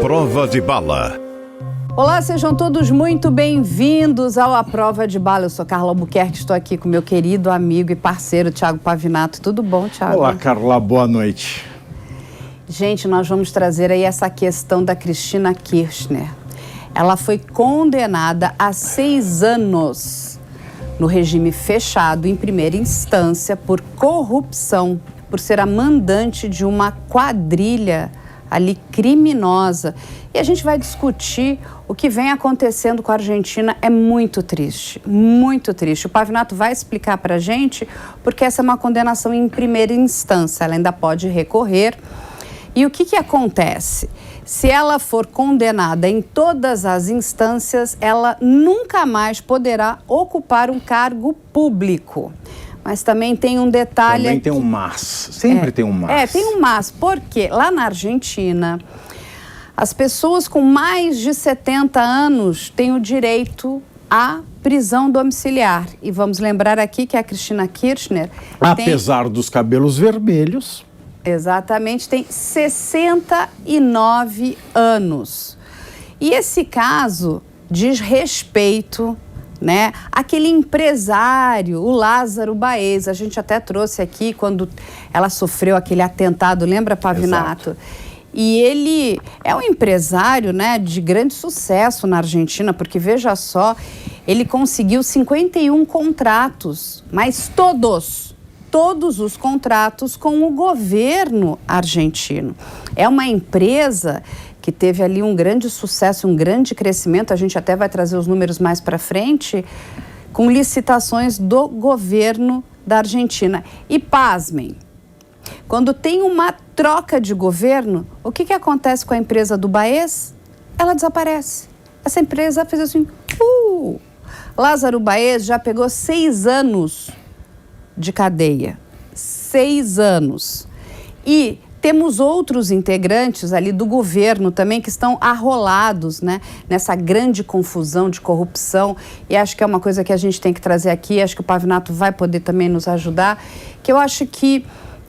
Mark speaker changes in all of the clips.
Speaker 1: Prova de Bala.
Speaker 2: Olá, sejam todos muito bem-vindos ao A Prova de Bala. Eu sou Carla Albuquerque, estou aqui com meu querido amigo e parceiro Thiago Pavinato. Tudo bom, Thiago?
Speaker 3: Olá, Carla, boa noite.
Speaker 2: Gente, nós vamos trazer aí essa questão da Cristina Kirchner. Ela foi condenada a 6 anos no regime fechado, em primeira instância, por corrupção, por ser a mandante de uma quadrilha ali criminosa. E a gente vai discutir o que vem acontecendo com a Argentina. É muito triste, muito triste. O Pavinato vai explicar para a gente porque essa é uma condenação em primeira instância, ela ainda pode recorrer. E o que acontece? Se ela for condenada em todas as instâncias, ela nunca mais poderá ocupar um cargo público. Mas também tem um detalhe...
Speaker 3: Também tem um mas. Sempre tem um mas.
Speaker 2: Tem um mas. Porque lá na Argentina, as pessoas com mais de 70 anos têm o direito à prisão domiciliar. E vamos lembrar aqui que a Cristina Kirchner...
Speaker 3: Apesar dos cabelos vermelhos...
Speaker 2: Exatamente, tem 69 anos. E esse caso diz respeito... né? Aquele empresário, o Lázaro Baez, a gente até trouxe aqui quando ela sofreu aquele atentado, lembra, Pavinato?
Speaker 3: Exato.
Speaker 2: E ele é um empresário, né, de grande sucesso na Argentina, porque veja só, ele conseguiu 51 contratos, mas todos os contratos com o governo argentino. É uma empresa que teve ali um grande sucesso, um grande crescimento, a gente até vai trazer os números mais para frente, com licitações do governo da Argentina. E pasmem, quando tem uma troca de governo, o que acontece com a empresa do Baez? Ela desaparece. Essa empresa fez assim, Lázaro Baez já pegou 6 anos de cadeia. 6 anos. E temos outros integrantes ali do governo também que estão arrolados, né, nessa grande confusão de corrupção. E acho que é uma coisa que a gente tem que trazer aqui, acho que o Pavinato vai poder também nos ajudar, que eu acho que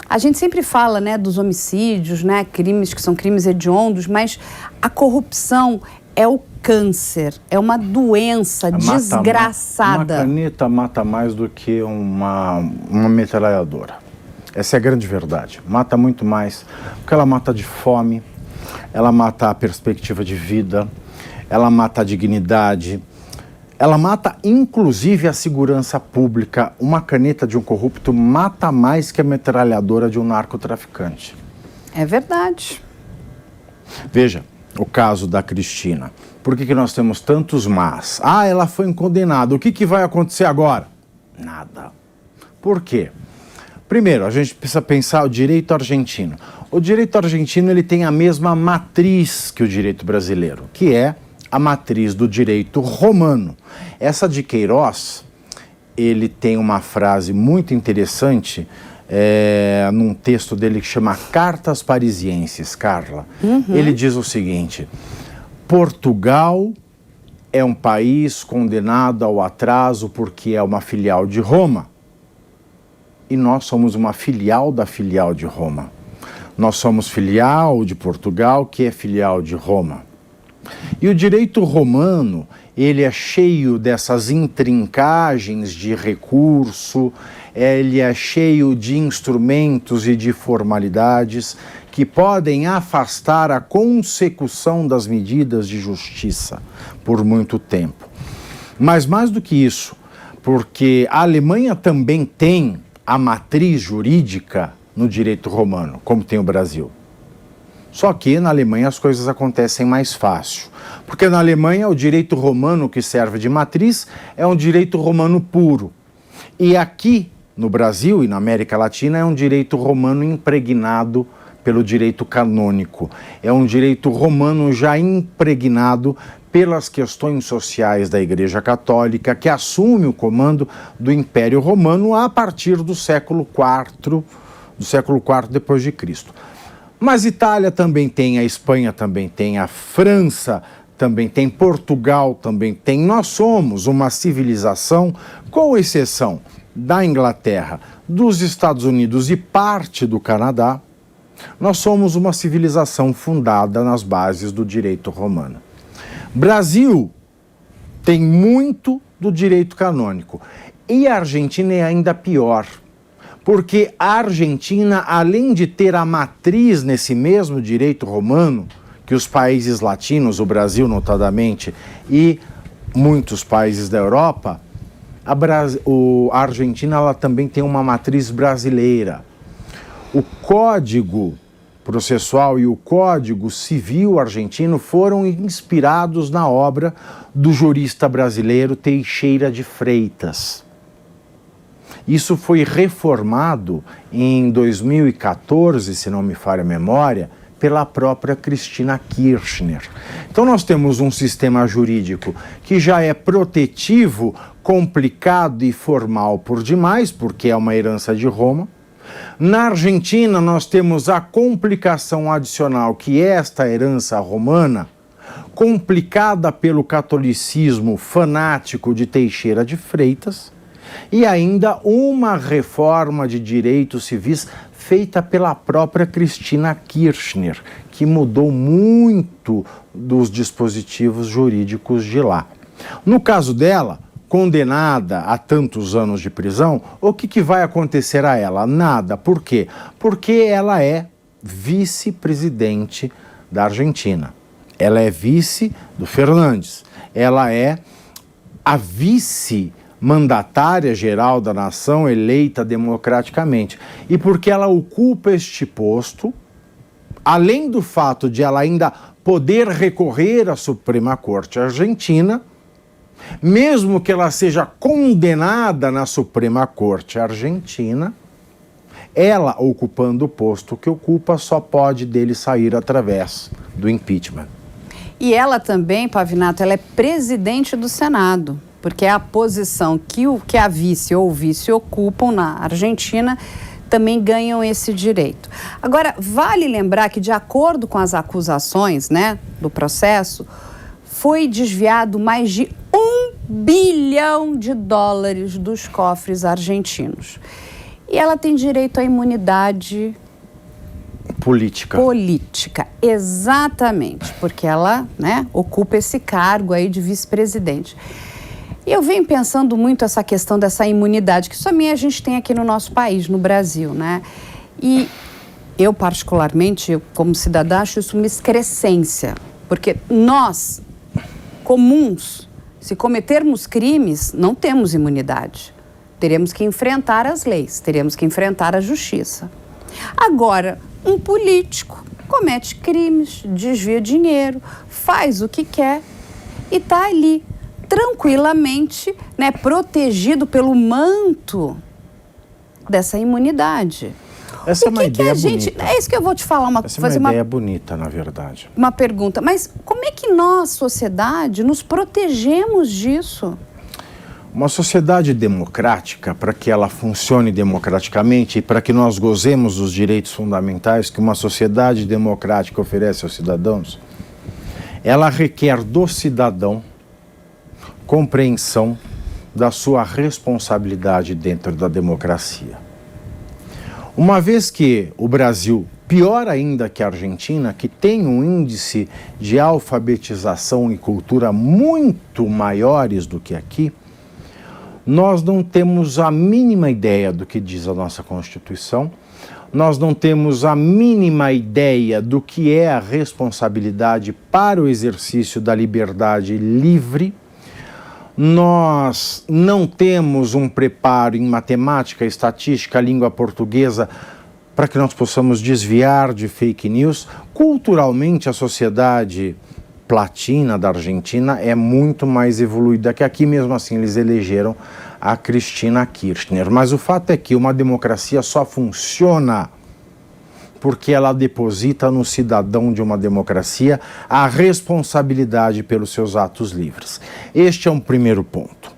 Speaker 2: a gente sempre fala, né, dos homicídios, né, crimes que são crimes hediondos, mas a corrupção é o câncer, é uma doença desgraçada.
Speaker 3: Uma caneta mata mais do que uma metralhadora. Essa é a grande verdade. Mata muito mais, porque ela mata de fome, ela mata a perspectiva de vida, ela mata a dignidade, ela mata inclusive a segurança pública. Uma caneta de um corrupto mata mais que a metralhadora de um narcotraficante.
Speaker 2: É verdade.
Speaker 3: Veja, o caso da Cristina. Por que nós temos tantos mas? Ela foi condenada. O que vai acontecer agora? Nada. Por quê? Primeiro, a gente precisa pensar o direito argentino. O direito argentino ele tem a mesma matriz que o direito brasileiro, que é a matriz do direito romano. Essa de Queiroz, ele tem uma frase muito interessante num texto dele que chama Cartas Parisienses, Carla. Ele diz o seguinte: Portugal é um país condenado ao atraso porque é uma filial de Roma. E nós somos uma filial da filial de Roma. Nós somos filial de Portugal, que é filial de Roma. E o direito romano, ele é cheio dessas intrincagens de recurso, ele é cheio de instrumentos e de formalidades que podem afastar a consecução das medidas de justiça por muito tempo. Mas mais do que isso, porque a Alemanha também tem a matriz jurídica no direito romano, como tem o Brasil. Só que na Alemanha as coisas acontecem mais fácil, porque na Alemanha o direito romano que serve de matriz é um direito romano puro. E aqui no Brasil e na América Latina é um direito romano impregnado pelo direito canônico. É um direito romano já impregnado pelas questões sociais da Igreja Católica, que assume o comando do Império Romano a partir do século IV depois de Cristo. Mas Itália também tem, a Espanha também tem, a França também tem, Portugal também tem. Nós somos uma civilização, com exceção da Inglaterra, dos Estados Unidos e parte do Canadá, Nós somos uma civilização fundada nas bases do direito romano. Brasil tem muito do direito canônico. E a Argentina é ainda pior, porque a Argentina, além de ter a matriz nesse mesmo direito romano, que os países latinos, o Brasil notadamente, e muitos países da Europa, a Argentina ela também tem uma matriz brasileira. O Código Processual e o Código Civil argentino foram inspirados na obra do jurista brasileiro Teixeira de Freitas. Isso foi reformado em 2014, se não me falha a memória, pela própria Cristina Kirchner. Então nós temos um sistema jurídico que já é protetivo, complicado e formal por demais, porque é uma herança de Roma. Na Argentina nós temos a complicação adicional, que é esta herança romana, complicada pelo catolicismo fanático de Teixeira de Freitas, e ainda uma reforma de direitos civis feita pela própria Cristina Kirchner, que mudou muito dos dispositivos jurídicos de lá. No caso dela, condenada a tantos anos de prisão, o que vai acontecer a ela? Nada. Por quê? Porque ela é vice-presidente da Argentina. Ela é vice do Fernandes. Ela é a vice-mandatária geral da nação eleita democraticamente. E porque ela ocupa este posto, além do fato de ela ainda poder recorrer à Suprema Corte Argentina, mesmo que ela seja condenada na Suprema Corte Argentina, ela, ocupando o posto que ocupa, só pode dele sair através do impeachment.
Speaker 2: E ela também, Pavinato, ela é presidente do Senado, porque é a posição que a vice ou o vice ocupam na Argentina, também ganham esse direito. Agora, vale lembrar que, de acordo com as acusações, né, do processo, foi desviado mais de $1 bilhão dos cofres argentinos. E ela tem direito à imunidade política, exatamente, porque ela, né, ocupa esse cargo aí de vice-presidente. E eu venho pensando muito essa questão dessa imunidade, que também a gente tem aqui no nosso país, no Brasil, né? E eu, particularmente, como cidadã, acho isso uma excrescência, porque nós, comuns, se cometermos crimes, não temos imunidade. Teremos que enfrentar as leis, teremos que enfrentar a justiça. Agora, um político comete crimes, desvia dinheiro, faz o que quer e está ali, tranquilamente, né, protegido pelo manto dessa imunidade.
Speaker 3: Essa é uma ideia bonita.
Speaker 2: É isso que eu vou te falar.
Speaker 3: Essa é uma ideia bonita, na verdade.
Speaker 2: Uma pergunta, mas como é que nós, sociedade, nos protegemos disso?
Speaker 3: Uma sociedade democrática, para que ela funcione democraticamente e para que nós gozemos dos direitos fundamentais que uma sociedade democrática oferece aos cidadãos, ela requer do cidadão compreensão da sua responsabilidade dentro da democracia. Uma vez que o Brasil, pior ainda que a Argentina, que tem um índice de alfabetização e cultura muito maiores do que aqui, nós não temos a mínima ideia do que diz a nossa Constituição, nós não temos a mínima ideia do que é a responsabilidade para o exercício da liberdade livre, nós não temos um preparo em matemática, estatística, língua portuguesa, para que nós possamos desviar de fake news. Culturalmente, a sociedade platina da Argentina é muito mais evoluída que aqui, mesmo assim eles elegeram a Cristina Kirchner. Mas o fato é que uma democracia só funciona porque ela deposita no cidadão de uma democracia a responsabilidade pelos seus atos livres. Este é um primeiro ponto.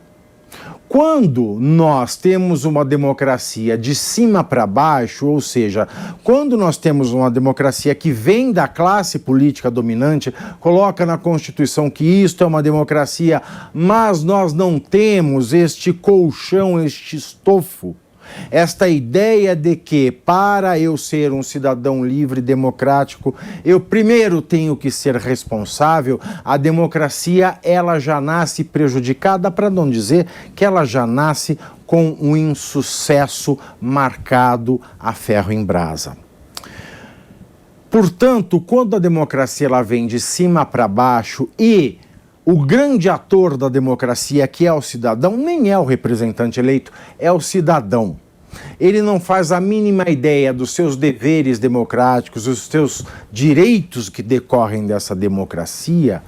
Speaker 3: Quando nós temos uma democracia de cima para baixo, ou seja, quando nós temos uma democracia que vem da classe política dominante, coloca na Constituição que isto é uma democracia, mas nós não temos este colchão, este estofo Esta ideia de que, para eu ser um cidadão livre e democrático, eu primeiro tenho que ser responsável, a democracia ela já nasce prejudicada, para não dizer que ela já nasce com um insucesso marcado a ferro em brasa. Portanto, quando a democracia ela vem de cima para baixo e o grande ator da democracia, que é o cidadão, nem é o representante eleito, é o cidadão. Ele não faz a mínima ideia dos seus deveres democráticos, dos seus direitos que decorrem dessa democracia.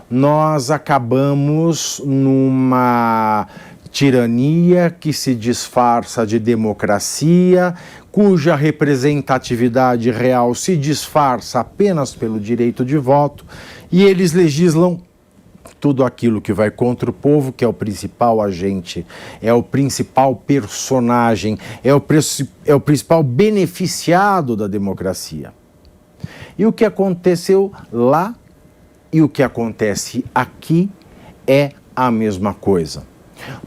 Speaker 3: Nós acabamos numa tirania que se disfarça de democracia, cuja representatividade real se disfarça apenas pelo direito de voto, e eles legislam tudo aquilo que vai contra o povo, que é o principal agente, é o principal personagem, é o principal beneficiado da democracia. E o que aconteceu lá e o que acontece aqui é a mesma coisa.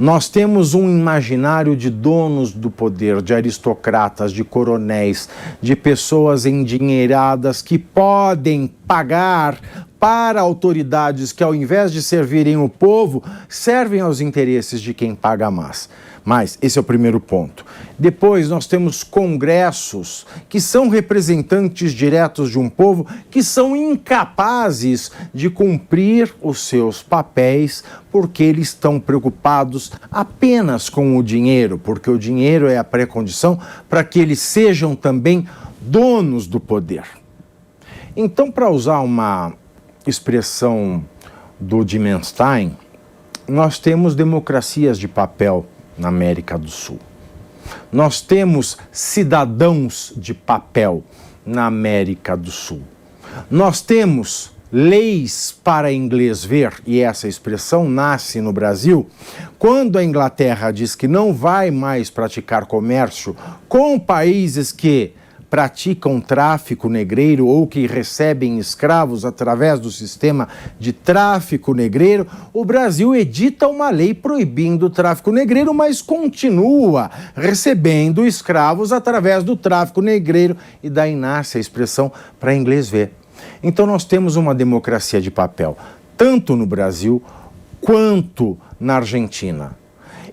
Speaker 3: Nós temos um imaginário de donos do poder, de aristocratas, de coronéis, de pessoas endinheiradas que podem pagar para autoridades que, ao invés de servirem o povo, servem aos interesses de quem paga mais. Mas esse é o primeiro ponto. Depois nós temos congressos que são representantes diretos de um povo que são incapazes de cumprir os seus papéis porque eles estão preocupados apenas com o dinheiro, porque o dinheiro é a pré-condição para que eles sejam também donos do poder. Então, para usar uma expressão do Dimenstein, nós temos democracias de papel na América do Sul. Nós temos cidadãos de papel na América do Sul. Nós temos leis para inglês ver, e essa expressão nasce no Brasil, quando a Inglaterra diz que não vai mais praticar comércio com países que praticam tráfico negreiro ou que recebem escravos através do sistema de tráfico negreiro, o Brasil edita uma lei proibindo o tráfico negreiro, mas continua recebendo escravos através do tráfico negreiro, e daí nasce a expressão para inglês ver. Então nós temos uma democracia de papel, tanto no Brasil quanto na Argentina.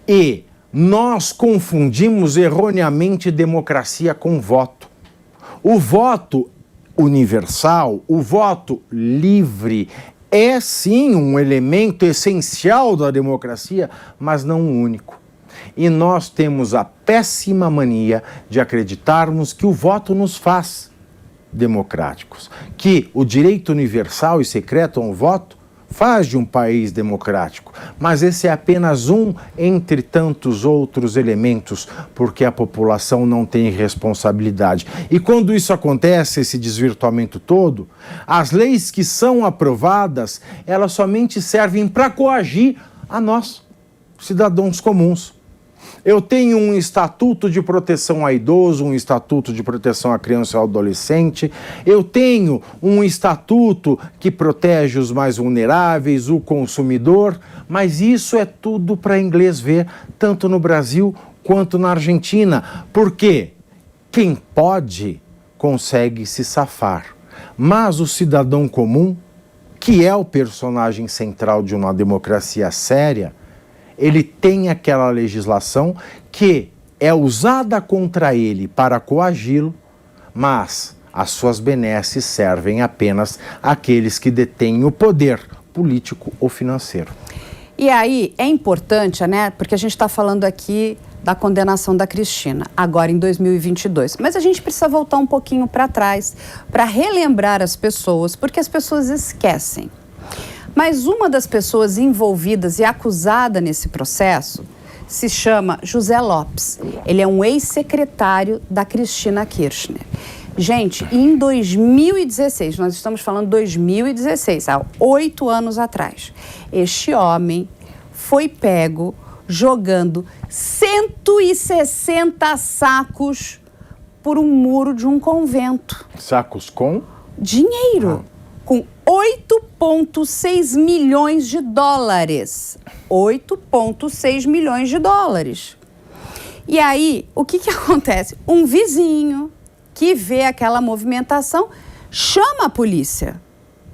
Speaker 3: E nós confundimos erroneamente democracia com voto. O voto universal, o voto livre, é sim um elemento essencial da democracia, mas não o único. E nós temos a péssima mania de acreditarmos que o voto nos faz democráticos, que o direito universal e secreto a um voto faz de um país democrático, mas esse é apenas um entre tantos outros elementos, porque a população não tem responsabilidade. E quando isso acontece, esse desvirtuamento todo, as leis que são aprovadas, elas somente servem para coagir a nós, cidadãos comuns. Eu tenho um estatuto de proteção a idoso, um estatuto de proteção a criança e ao adolescente, eu tenho um estatuto que protege os mais vulneráveis, o consumidor, mas isso é tudo para inglês ver, tanto no Brasil quanto na Argentina, porque quem pode consegue se safar, mas o cidadão comum, que é o personagem central de uma democracia séria, ele tem aquela legislação que é usada contra ele para coagi-lo, mas as suas benesses servem apenas àqueles que detêm o poder político ou financeiro.
Speaker 2: E aí é importante, né, porque a gente está falando aqui da condenação da Cristina, agora em 2022. Mas a gente precisa voltar um pouquinho para trás, para relembrar as pessoas, porque as pessoas esquecem. Mas uma das pessoas envolvidas e acusada nesse processo se chama José Lopes. Ele é um ex-secretário da Cristina Kirchner. Gente, em 2016, nós estamos falando 2016, há 8 anos atrás, este homem foi pego jogando 160 sacos por um muro de um convento.
Speaker 3: Sacos com?
Speaker 2: Dinheiro. Com 8,6 milhões de dólares. 8,6 milhões de dólares. E aí, o que acontece? Um vizinho que vê aquela movimentação chama a polícia,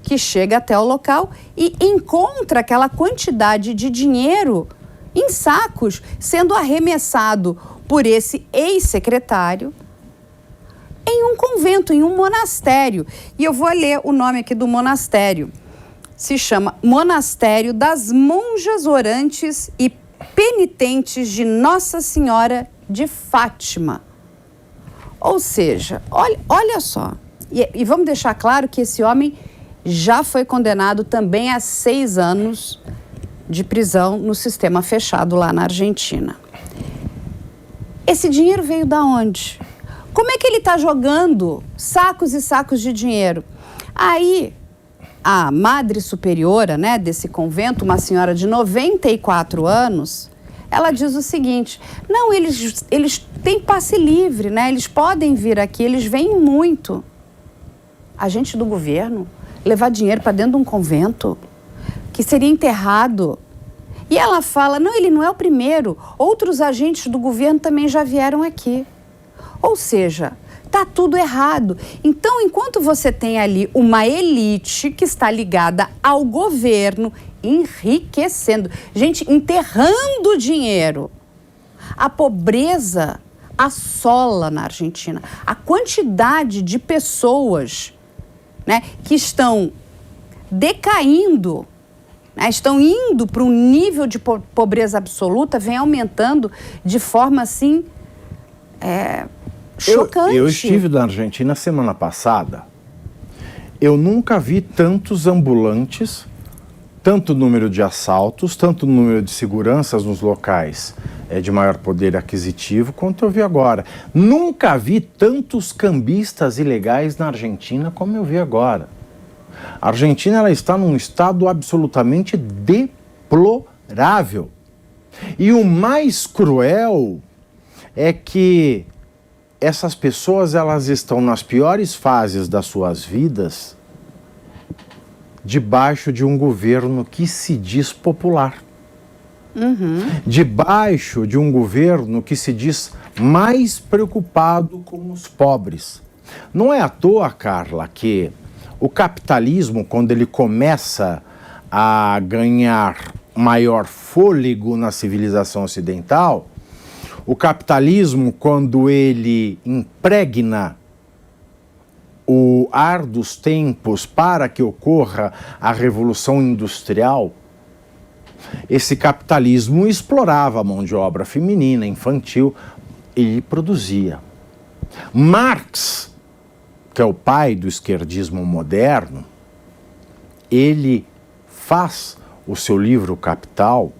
Speaker 2: que chega até o local e encontra aquela quantidade de dinheiro em sacos sendo arremessado por esse ex-secretário em um convento, em um monastério. E eu vou ler o nome aqui do monastério. Se chama Monastério das Monjas Orantes e Penitentes de Nossa Senhora de Fátima. Ou seja, olha só. E vamos deixar claro que esse homem já foi condenado também a 6 anos de prisão no sistema fechado lá na Argentina. Esse dinheiro veio da onde? Como é que ele está jogando sacos e sacos de dinheiro? Aí, a madre superiora, né, desse convento, uma senhora de 94 anos, ela diz o seguinte: não, eles têm passe livre, né? Eles podem vir aqui, eles vêm muito. Agente do governo levar dinheiro para dentro de um convento que seria enterrado. E ela fala: não, ele não é o primeiro. Outros agentes do governo também já vieram aqui. Ou seja, tá tudo errado. Então, enquanto você tem ali uma elite que está ligada ao governo, enriquecendo, gente, enterrando dinheiro, a pobreza assola na Argentina. A quantidade de pessoas, né, que estão decaindo, né, estão indo para um nível de pobreza absoluta, vem aumentando de forma assim chocante.
Speaker 3: Eu estive na Argentina semana passada. Eu nunca vi tantos ambulantes, tanto número de assaltos, tanto número de seguranças nos locais de maior poder aquisitivo quanto eu vi agora. Nunca vi tantos cambistas ilegais na Argentina como eu vi agora. A Argentina, ela está num estado absolutamente deplorável. E o mais cruel é que essas pessoas, elas estão nas piores fases das suas vidas debaixo de um governo que se diz popular. Debaixo de um governo que se diz mais preocupado com os pobres. Não é à toa, Carla, que o capitalismo, quando ele começa a ganhar maior fôlego na civilização ocidental, o capitalismo, quando ele impregna o ar dos tempos para que ocorra a Revolução Industrial, esse capitalismo explorava a mão de obra feminina, infantil, e produzia. Marx, que é o pai do esquerdismo moderno, ele faz o seu livro Capital,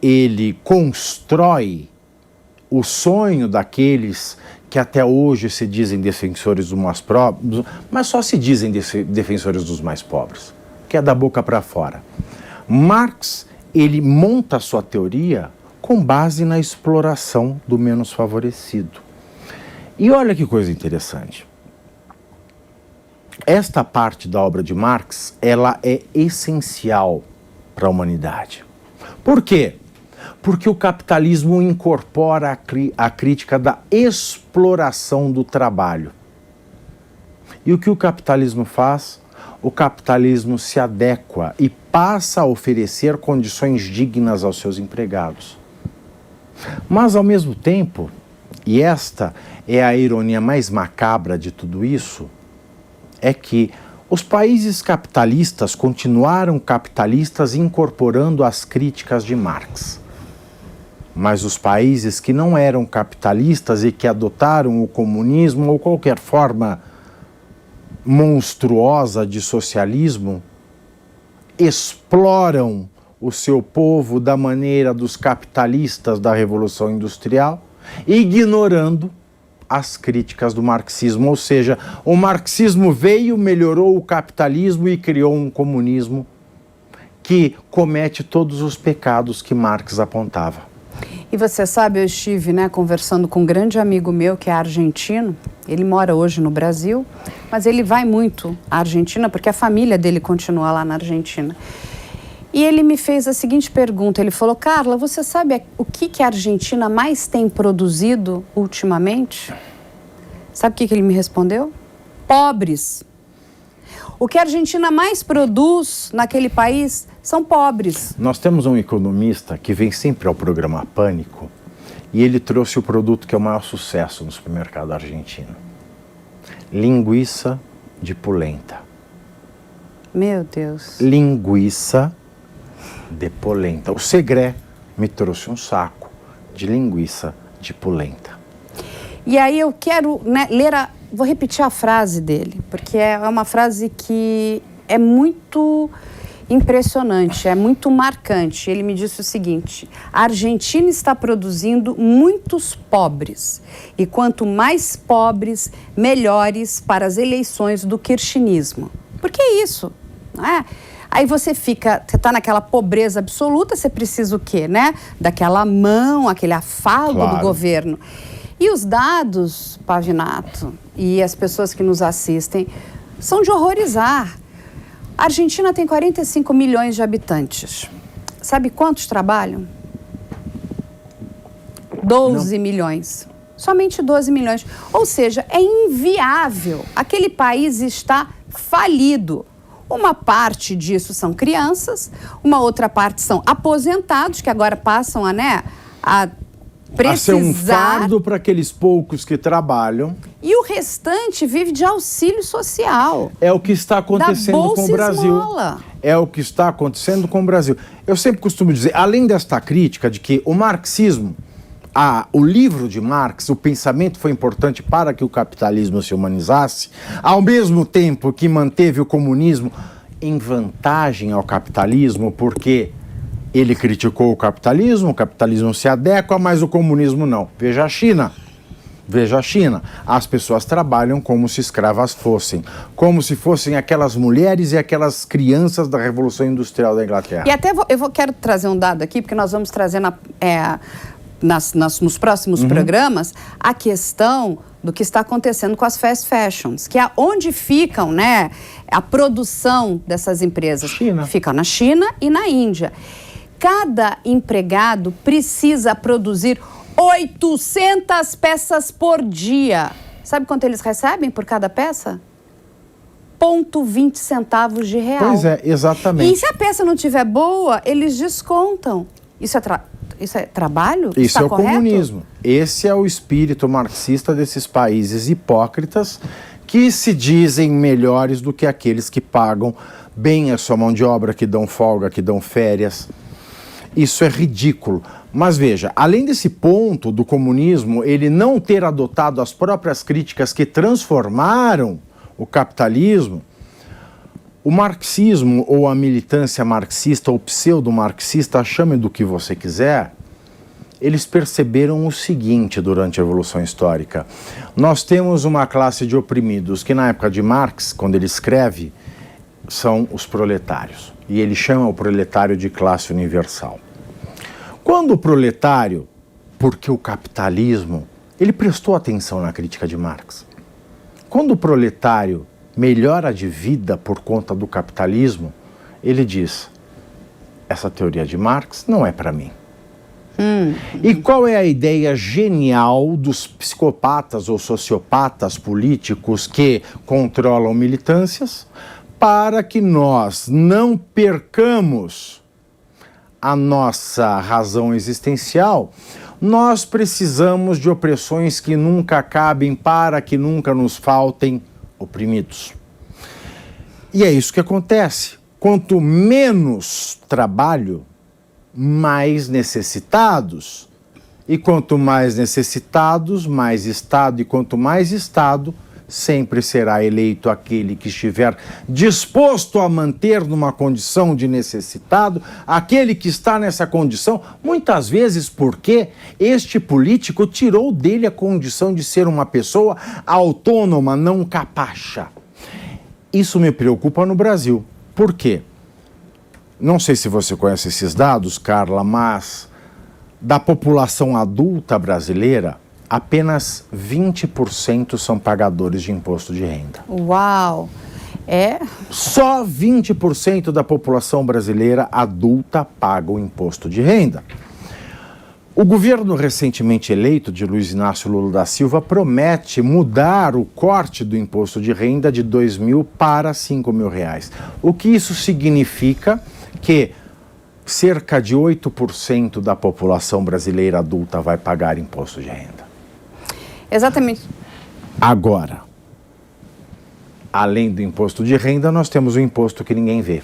Speaker 3: ele constrói o sonho daqueles que até hoje se dizem defensores dos mais pobres, mas só se dizem defensores dos mais pobres, que é da boca para fora. Marx, ele monta a sua teoria com base na exploração do menos favorecido. E olha que coisa interessante. Esta parte da obra de Marx, ela é essencial para a humanidade. Por quê? Porque o capitalismo incorpora a crítica da exploração do trabalho. E o que o capitalismo faz? O capitalismo se adequa e passa a oferecer condições dignas aos seus empregados. Mas, ao mesmo tempo, e esta é a ironia mais macabra de tudo isso, é que os países capitalistas continuaram capitalistas incorporando as críticas de Marx. Mas os países que não eram capitalistas e que adotaram o comunismo ou qualquer forma monstruosa de socialismo, exploram o seu povo da maneira dos capitalistas da Revolução Industrial, ignorando as críticas do marxismo. Ou seja, o marxismo veio, melhorou o capitalismo e criou um comunismo que comete todos os pecados que Marx apontava.
Speaker 2: E você sabe, eu estive, né, conversando com um grande amigo meu que é argentino. Ele mora hoje no Brasil, mas ele vai muito à Argentina porque a família dele continua lá na Argentina. E ele me fez a seguinte pergunta, ele falou, Carla, você sabe o que a Argentina mais tem produzido ultimamente? Sabe o que ele me respondeu? Pobres. O que a Argentina mais produz naquele país são pobres.
Speaker 3: Nós temos um economista que vem sempre ao programa Pânico e ele trouxe o produto que é o maior sucesso no supermercado argentino. Linguiça de polenta.
Speaker 2: Meu Deus.
Speaker 3: Linguiça de polenta. O Segré me trouxe um saco de linguiça de polenta.
Speaker 2: E aí eu quero, né, vou repetir a frase dele, porque é uma frase que é muito impressionante, é muito marcante. Ele me disse o seguinte, a Argentina está produzindo muitos pobres, e quanto mais pobres, melhores para as eleições do kirchnerismo. Por que isso? Não é? Aí você está naquela pobreza absoluta, você precisa o quê, né? Daquela mão, aquele afago do governo. E os dados, Pavinato, e as pessoas que nos assistem, são de horrorizar. A Argentina tem 45 milhões de habitantes. Sabe quantos trabalham? 12 milhões. Somente 12 milhões. Ou seja, é inviável. Aquele país está falido. Uma parte disso são crianças, uma outra parte são aposentados, que agora passam a precisar...
Speaker 3: A ser um fardo para aqueles poucos que trabalham.
Speaker 2: E o restante vive de auxílio social.
Speaker 3: É o que está acontecendo com o Brasil.
Speaker 2: Esmola.
Speaker 3: É o que está acontecendo com o Brasil. Eu sempre costumo dizer, além desta crítica de que o marxismo, o livro de Marx, o pensamento foi importante para que o capitalismo se humanizasse, ao mesmo tempo que manteve o comunismo em vantagem ao capitalismo, porque ele criticou o capitalismo se adequa, mas o comunismo não. Veja a China. Veja a China. As pessoas trabalham como se escravas fossem, como se fossem aquelas mulheres e aquelas crianças da Revolução Industrial da Inglaterra.
Speaker 2: E até quero trazer um dado aqui, porque nós vamos trazer nos próximos programas a questão do que está acontecendo com as fast fashions, que é onde ficam, né, a produção dessas empresas. Fica na China e na Índia. Cada empregado precisa produzir 800 peças por dia. Sabe quanto eles recebem por cada peça? 0,20 centavos de real.
Speaker 3: Pois é, exatamente.
Speaker 2: E se a peça não estiver boa, eles descontam. Isso é trabalho?
Speaker 3: Isso
Speaker 2: está
Speaker 3: é o
Speaker 2: correto?
Speaker 3: comunismo. Esse é o espírito marxista desses países hipócritas que se dizem melhores do que aqueles que pagam bem a sua mão de obra, que dão folga, que dão férias. Isso é ridículo. Mas veja, além desse ponto do comunismo, ele não ter adotado as próprias críticas que transformaram o capitalismo, o marxismo ou a militância marxista ou pseudo-marxista, chame do que você quiser, eles perceberam o seguinte durante a Revolução Histórica. Nós temos uma classe de oprimidos que na época de Marx, quando ele escreve, são os proletários. E ele chama o proletário de classe universal. Quando o proletário, porque o capitalismo, ele prestou atenção na crítica de Marx. Quando o proletário melhora de vida por conta do capitalismo, ele diz, essa teoria de Marx não é para mim. E qual é a ideia genial dos psicopatas ou sociopatas políticos que controlam militâncias? Para que nós não percamos a nossa razão existencial, nós precisamos de opressões que nunca acabem para que nunca nos faltem oprimidos. E é isso que acontece. Quanto menos trabalho, mais necessitados. E quanto mais necessitados, mais Estado. E quanto mais Estado, sempre será eleito aquele que estiver disposto a manter numa condição de necessitado, aquele que está nessa condição, muitas vezes porque este político tirou dele a condição de ser uma pessoa autônoma, não capacha. Isso me preocupa no Brasil. Por quê? Não sei se você conhece esses dados, Carla, mas da população adulta brasileira, apenas 20% são pagadores de imposto de renda.
Speaker 2: Uau!
Speaker 3: Só 20% da população brasileira adulta paga o imposto de renda. O governo recentemente eleito de Luiz Inácio Lula da Silva promete mudar o corte do imposto de renda de R$2.000 para R$5.000. O que isso significa? Que cerca de 8% da população brasileira adulta vai pagar imposto de renda.
Speaker 2: Exatamente.
Speaker 3: Agora, além do imposto de renda, nós temos o imposto que ninguém vê.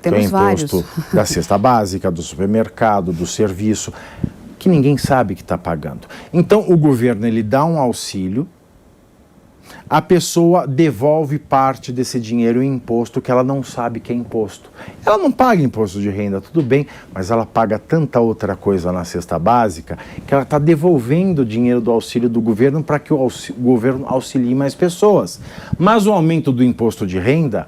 Speaker 2: Temos vários.
Speaker 3: O imposto da cesta básica, do supermercado, do serviço, que ninguém sabe que está pagando. Então, o governo ele dá um auxílio, a pessoa devolve parte desse dinheiro em imposto que ela não sabe que é imposto. Ela não paga imposto de renda, tudo bem, mas ela paga tanta outra coisa na cesta básica que ela está devolvendo o dinheiro do auxílio do governo para que o governo auxilie mais pessoas. Mas o aumento do imposto de renda,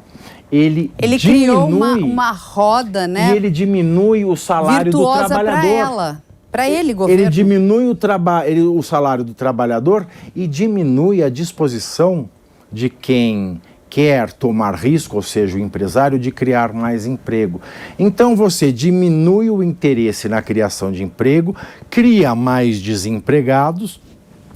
Speaker 3: ele
Speaker 2: criou uma roda, né?
Speaker 3: E ele diminui o salário do trabalhador.
Speaker 2: Para ele, governo.
Speaker 3: Ele diminui o salário do trabalhador e diminui a disposição de quem quer tomar risco, ou seja, o empresário, de criar mais emprego. Então você diminui o interesse na criação de emprego, cria mais desempregados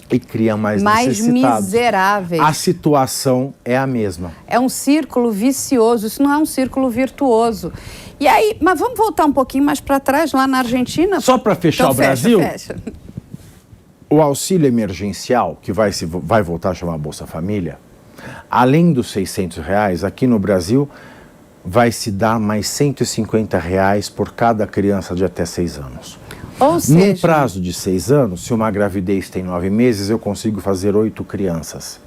Speaker 3: e cria mais necessitados.
Speaker 2: Miseráveis.
Speaker 3: A situação é a mesma.
Speaker 2: É um círculo vicioso, isso não é um círculo virtuoso. E aí, mas vamos voltar um pouquinho mais para trás, lá na Argentina?
Speaker 3: Só para fechar
Speaker 2: então,
Speaker 3: o Brasil,
Speaker 2: fecha.
Speaker 3: O auxílio emergencial, que vai voltar a chamar Bolsa Família, além dos R$600, aqui no Brasil, vai se dar mais R$150 por cada criança de até 6 anos.
Speaker 2: Ou seja,
Speaker 3: num prazo de 6 anos, se uma gravidez tem 9 meses, eu consigo fazer 8 crianças.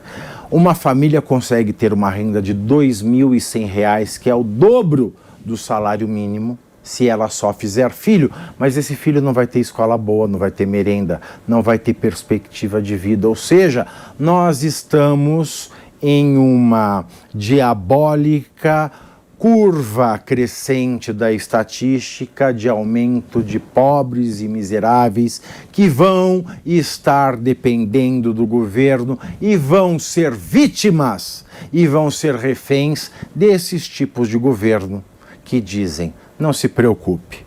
Speaker 3: Uma família consegue ter uma renda de R$2.100, que é o dobro do salário mínimo, se ela só fizer filho, mas esse filho não vai ter escola boa, não vai ter merenda, não vai ter perspectiva de vida. Ou seja, nós estamos em uma diabólica curva crescente da estatística de aumento de pobres e miseráveis que vão estar dependendo do governo e vão ser vítimas e vão ser reféns desses tipos de governo que dizem: não se preocupe,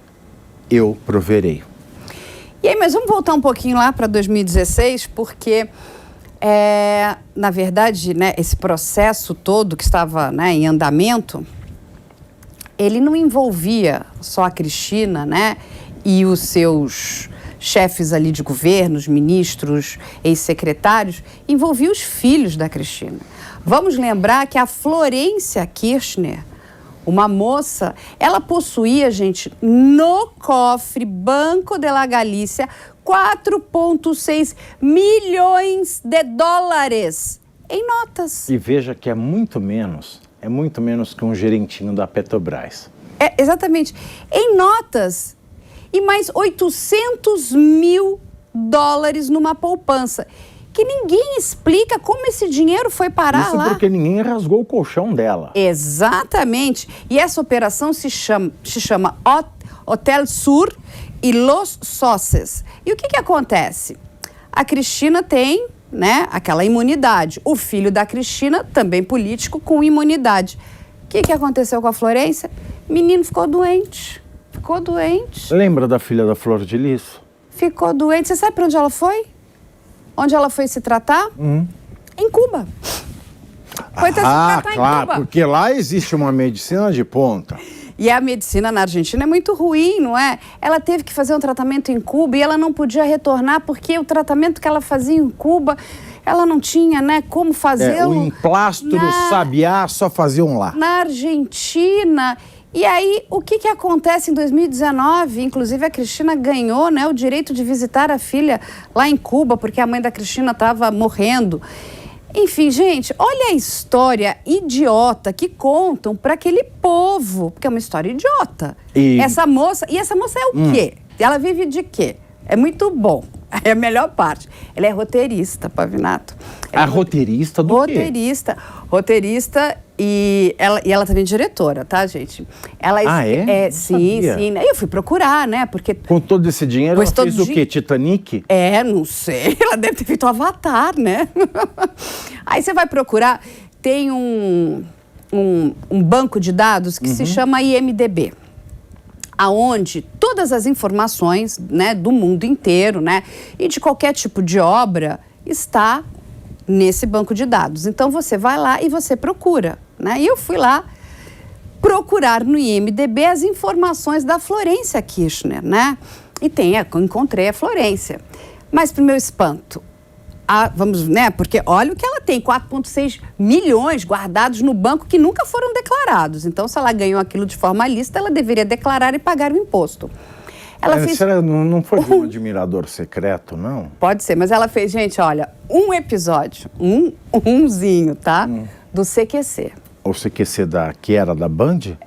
Speaker 3: eu proverei.
Speaker 2: E aí, mas vamos voltar um pouquinho lá para 2016, porque, na verdade, né, esse processo todo que estava, né, em andamento, ele não envolvia só a Cristina, né, e os seus chefes ali de governo, os ministros, ex-secretários, envolvia os filhos da Cristina. Vamos lembrar que a Florência Kirchner, uma moça, ela possuía, gente, no cofre Banco de la Galícia, 4,6 milhões de dólares em notas.
Speaker 3: E veja que é muito menos que um gerentinho da Petrobras.
Speaker 2: Exatamente. Em notas. E mais 800 mil dólares numa poupança. Que ninguém explica como esse dinheiro foi parar lá.
Speaker 3: Isso porque ninguém rasgou o colchão dela.
Speaker 2: Exatamente. E essa operação se chama Hotel Sur e Los Sócios. E o que acontece? A Cristina tem, né, aquela imunidade. O filho da Cristina, também político, com imunidade. O que aconteceu com a Florência? O menino ficou doente. Ficou doente.
Speaker 3: Lembra da filha da Flor de Lis?
Speaker 2: Ficou doente. Você sabe para onde ela foi? Onde ela foi se tratar? Em Cuba. Foi se tratar
Speaker 3: claro,
Speaker 2: em Cuba.
Speaker 3: Porque lá existe uma medicina de ponta.
Speaker 2: E a medicina na Argentina é muito ruim, não é? Ela teve que fazer um tratamento em Cuba e ela não podia retornar porque o tratamento que ela fazia em Cuba, ela não tinha, né, como fazê-lo.
Speaker 3: O emplastro sabiá só faziam lá.
Speaker 2: Na Argentina. E aí, o que acontece em 2019? Inclusive, a Cristina ganhou, né, o direito de visitar a filha lá em Cuba, porque a mãe da Cristina estava morrendo. Enfim, gente, olha a história idiota que contam para aquele povo, porque é uma história idiota. Essa moça é o quê? Ela vive de quê? É muito bom. É a melhor parte. Ela é roteirista, Pavinato.
Speaker 3: Roteirista do quê?
Speaker 2: Roteirista e ela também é diretora, tá, gente? Ela sim. Eu fui procurar, né? Porque
Speaker 3: com todo esse dinheiro, ela fez o quê? Titanic?
Speaker 2: Não sei. Ela deve ter feito Avatar, né? Aí você vai procurar, tem um um banco de dados que se chama IMDb, aonde todas as informações, né, do mundo inteiro, né, e de qualquer tipo de obra está nesse banco de dados. Então você vai lá e você procura, né? E eu fui lá procurar no IMDb as informações da Florência Kirchner, né? E encontrei a Florência. Mas, para o meu espanto, vamos, né? Porque olha o que ela tem, 4,6 milhões guardados no banco que nunca foram declarados. Então, se ela ganhou aquilo de forma lícita, ela deveria declarar e pagar o imposto. Ela fez...
Speaker 3: Não foi de um admirador secreto, não?
Speaker 2: Pode ser, mas ela fez, gente, olha, um episódio, umzinho, tá? Do CQC.
Speaker 3: O CQC que era da Band?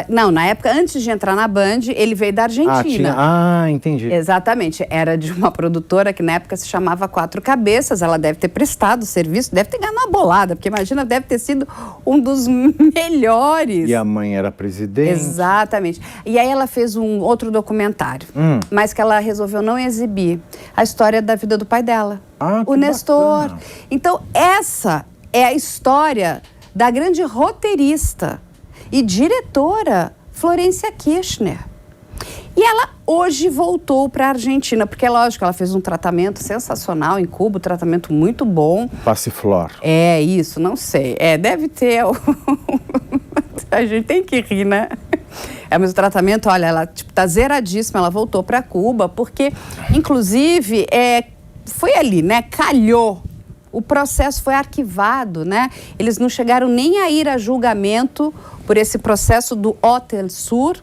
Speaker 2: Não, na época, antes de entrar na Band, ele veio da Argentina.
Speaker 3: Entendi.
Speaker 2: Exatamente. Era de uma produtora que na época se chamava Quatro Cabeças. Ela deve ter prestado serviço, deve ter ganhado uma bolada, porque imagina, deve ter sido um dos melhores.
Speaker 3: E a mãe era presidente.
Speaker 2: Exatamente. E aí ela fez um outro documentário, mas que ela resolveu não exibir. A história da vida do pai dela, o Nestor.
Speaker 3: Bacana.
Speaker 2: Então, essa é a história da grande roteirista e diretora Florência Kirchner. E ela hoje voltou para a Argentina, porque, lógico, ela fez um tratamento sensacional em Cuba, um tratamento muito bom.
Speaker 3: Passiflor.
Speaker 2: É isso, não sei. Deve ter... A gente tem que rir, né? Mas o tratamento, olha, ela tá zeradíssima, ela voltou para Cuba, porque, inclusive, foi ali, né? Calhou. O processo foi arquivado, né? Eles não chegaram nem a ir a julgamento por esse processo do Hotel Sur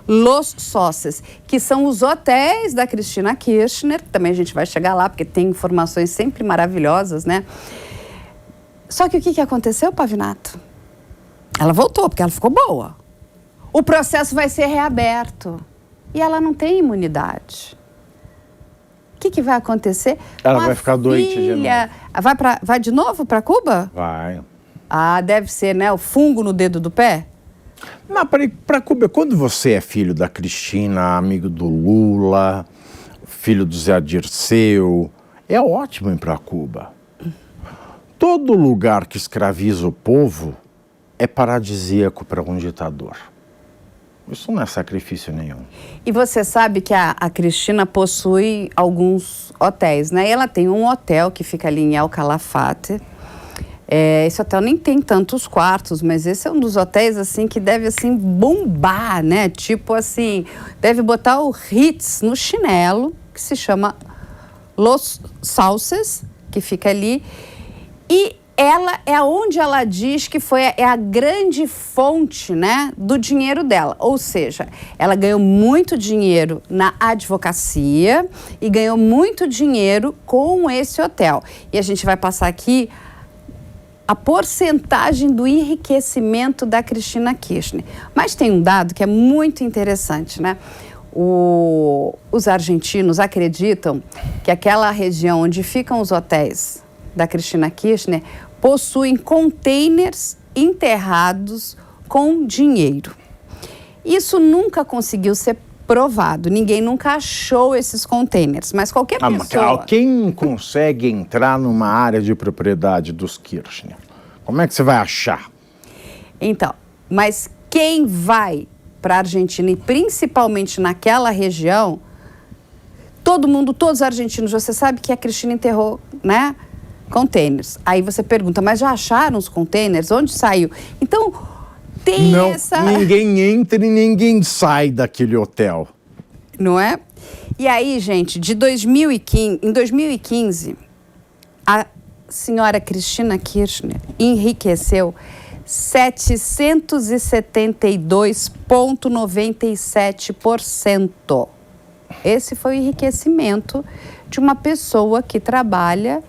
Speaker 2: Los Sócios, que são os hotéis da Cristina Kirchner. Também a gente vai chegar lá, porque tem informações sempre maravilhosas, né? Só que o que aconteceu, Pavinato? Ela voltou, porque ela ficou boa. O processo vai ser reaberto. E ela não tem imunidade. O que vai acontecer?
Speaker 3: Ela vai ficar doente de novo.
Speaker 2: Vai de novo para Cuba?
Speaker 3: Vai.
Speaker 2: Deve ser, né? O fungo no dedo do pé?
Speaker 3: Não, para Cuba, quando você é filho da Cristina, amigo do Lula, filho do Zé Dirceu, é ótimo ir para Cuba. Todo lugar que escraviza o povo é paradisíaco para um ditador. Isso não é sacrifício nenhum. E
Speaker 2: você sabe que a Cristina possui alguns hotéis, né? E ela tem um hotel que fica ali em El Calafate. Esse hotel nem tem tantos quartos, mas esse é um dos hotéis, assim, que deve, assim, bombar, né? Tipo, assim, deve botar o Ritz no chinelo, que se chama Los Sauces, que fica ali. E ela é onde ela diz que é a grande fonte, né, do dinheiro dela. Ou seja, ela ganhou muito dinheiro na advocacia e ganhou muito dinheiro com esse hotel. E a gente vai passar aqui a porcentagem do enriquecimento da Cristina Kirchner. Mas tem um dado que é muito interessante, né? Os argentinos acreditam que aquela região onde ficam os hotéis da Cristina Kirchner possuem containers enterrados com dinheiro. Isso nunca conseguiu ser provado, ninguém nunca achou esses containers, mas qualquer pessoa...
Speaker 3: Quem consegue entrar numa área de propriedade dos Kirchner? Como é que você vai achar?
Speaker 2: Então, mas quem vai para a Argentina e principalmente naquela região, todos os argentinos, você sabe que a Cristina enterrou, né? Containers. Aí você pergunta, mas já acharam os containers? Onde saiu? Então, tem essa...
Speaker 3: Ninguém entra e ninguém sai daquele hotel.
Speaker 2: Não é? E aí, gente, em 2015, a senhora Cristina Kirchner enriqueceu 772,97%. Esse foi o enriquecimento de uma pessoa que trabalha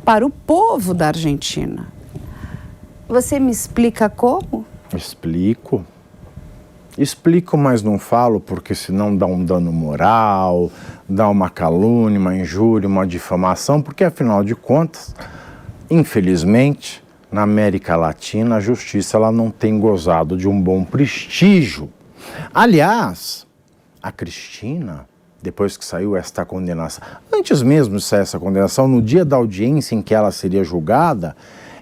Speaker 2: para o povo da Argentina. Você me explica como?
Speaker 3: Explico, mas não falo porque senão dá um dano moral, dá uma calúnia, uma injúria, uma difamação, porque afinal de contas, infelizmente, na América Latina, a justiça ela não tem gozado de um bom prestígio. Aliás, a Cristina, depois que saiu esta condenação, antes mesmo de sair essa condenação, no dia da audiência em que ela seria julgada,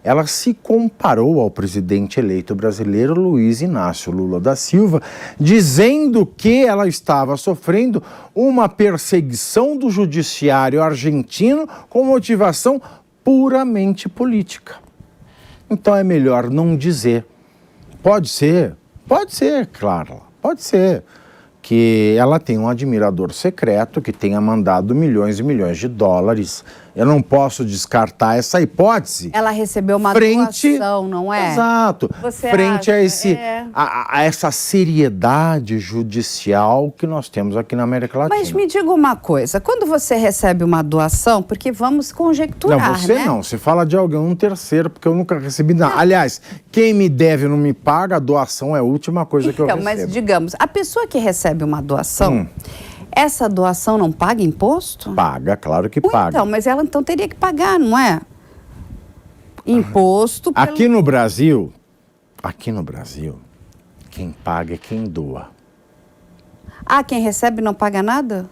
Speaker 3: ela se comparou ao presidente eleito brasileiro Luiz Inácio Lula da Silva, dizendo que ela estava sofrendo uma perseguição do judiciário argentino com motivação puramente política. Então é melhor não dizer. Pode ser, Clara, pode ser que ela tem um admirador secreto que tenha mandado milhões e milhões de dólares. Eu não posso descartar essa hipótese.
Speaker 2: Ela recebeu uma doação, não é?
Speaker 3: Exato.
Speaker 2: Você
Speaker 3: frente
Speaker 2: acha,
Speaker 3: a essa seriedade judicial que nós temos aqui na América Latina.
Speaker 2: Mas me diga uma coisa, quando você recebe uma doação, porque vamos conjecturar,
Speaker 3: não, você
Speaker 2: né?
Speaker 3: não, você fala de alguém, um terceiro, porque eu nunca recebi nada. Aliás, quem me deve não me paga, a doação é a última coisa que eu recebo.
Speaker 2: Então, mas digamos, a pessoa que recebe uma doação, essa doação não paga imposto?
Speaker 3: Paga, claro que paga.
Speaker 2: Então, mas ela então teria que pagar, não é? Imposto.
Speaker 3: Aqui no Brasil, quem paga é quem doa.
Speaker 2: Ah, quem recebe não paga nada?